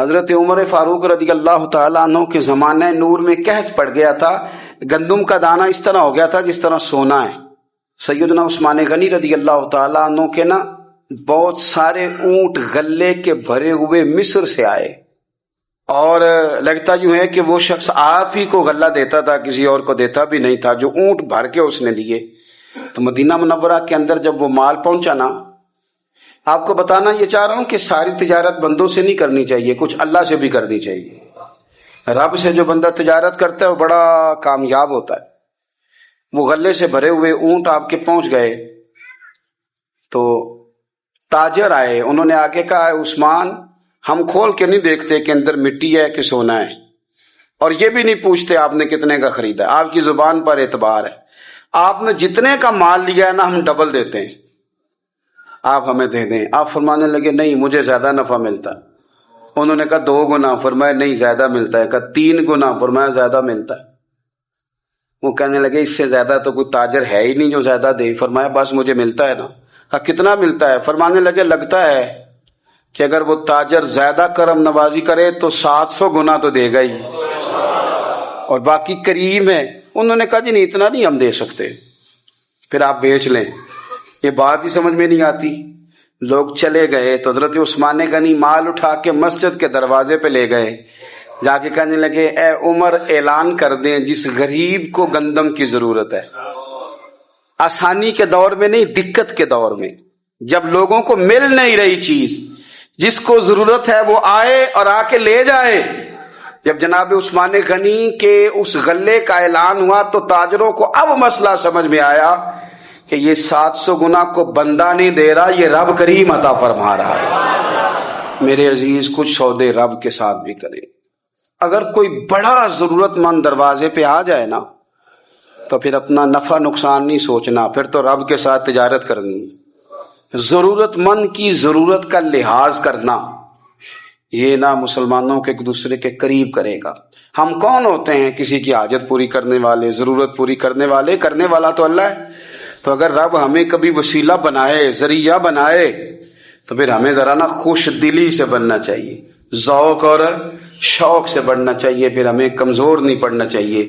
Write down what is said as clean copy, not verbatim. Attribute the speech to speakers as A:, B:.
A: حضرت عمر فاروق رضی اللہ تعالیٰ عنہ کے زمانہ نور میں قحط پڑ گیا تھا، گندم کا دانہ اس طرح ہو گیا تھا جس طرح سونا ہے۔ سیدنا عثمان غنی رضی اللہ تعالیٰ عنہ کے نا بہت سارے اونٹ غلے کے بھرے ہوئے مصر سے آئے، اور لگتا یوں ہے کہ وہ شخص آپ ہی کو غلہ دیتا تھا، کسی اور کو دیتا بھی نہیں تھا، جو اونٹ بھر کے اس نے لیے۔ تو مدینہ منورہ کے اندر جب وہ مال پہنچا نا، آپ کو بتانا یہ چاہ رہا ہوں کہ ساری تجارت بندوں سے نہیں کرنی چاہیے، کچھ اللہ سے بھی کرنی چاہیے۔ رب سے جو بندہ تجارت کرتا ہے وہ بڑا کامیاب ہوتا ہے۔ وہ غلے سے بھرے ہوئے اونٹ آپ کے پہنچ گئے تو تاجر آئے، انہوں نے آگے کہا عثمان ہم کھول کے نہیں دیکھتے کہ اندر مٹی ہے کہ سونا ہے، اور یہ بھی نہیں پوچھتے آپ نے کتنے کا خریدا، آپ کی زبان پر اعتبار ہے، آپ نے جتنے کا مال لیا ہے نا ہم ڈبل دیتے ہیں، آپ ہمیں دے دیں۔ آپ فرمانے لگے نہیں مجھے زیادہ نفع ملتا۔ انہوں نے کہا 2 گنا، فرمایا نہیں زیادہ ملتا ہے، کہا 3 گنا، فرمایا زیادہ ملتا ہے۔ وہ کہنے لگے اس سے زیادہ تو کوئی تاجر ہے ہی نہیں جو زیادہ دے۔ فرمایا بس مجھے ملتا ہے نا۔ کہا کتنا ملتا ہے؟ فرمانے لگے لگتا ہے کہ اگر وہ تاجر زیادہ کرم نوازی کرے تو 700 گنا تو دے گا ہی، اور باقی کریم ہے۔ انہوں نے کہا جی نہیں اتنا نہیں ہم دے سکتے، پھر آپ بیچ لیں۔ یہ بات ہی سمجھ میں نہیں آتی۔ لوگ چلے گئے تو حضرت عثمان غنی مال اٹھا کے مسجد کے دروازے پہ لے گئے، جا کے کہنے لگے اے عمر اعلان کر دیں جس غریب کو گندم کی ضرورت ہے، آسانی کے دور میں نہیں، دقت کے دور میں، جب لوگوں کو مل نہیں رہی چیز، جس کو ضرورت ہے وہ آئے اور آ کے لے جائے۔ جب جناب عثمان غنی کے اس غلے کا اعلان ہوا تو تاجروں کو اب مسئلہ سمجھ میں آیا کہ یہ 700 گنا کو بندہ نہیں دے رہا، یہ رب کریم عطا فرما رہا ہے۔ میرے عزیز کچھ سودے رب کے ساتھ بھی کریں۔ اگر کوئی بڑا ضرورت مند دروازے پہ آ جائے نا تو پھر اپنا نفع نقصان نہیں سوچنا، پھر تو رب کے ساتھ تجارت کرنی ہے۔ ضرورت مند کی ضرورت کا لحاظ کرنا یہ نہ مسلمانوں کے ایک دوسرے کے قریب کرے گا۔ ہم کون ہوتے ہیں کسی کی حاجت پوری کرنے والے، ضرورت پوری کرنے والے؟ کرنے والا تو اللہ ہے۔ تو اگر رب ہمیں کبھی وسیلہ بنائے، ذریعہ بنائے، تو پھر ہمیں ذرا نا خوش دلی سے بننا چاہیے، ذوق اور شوق سے بڑھنا چاہیے، پھر ہمیں کمزور نہیں پڑنا چاہیے۔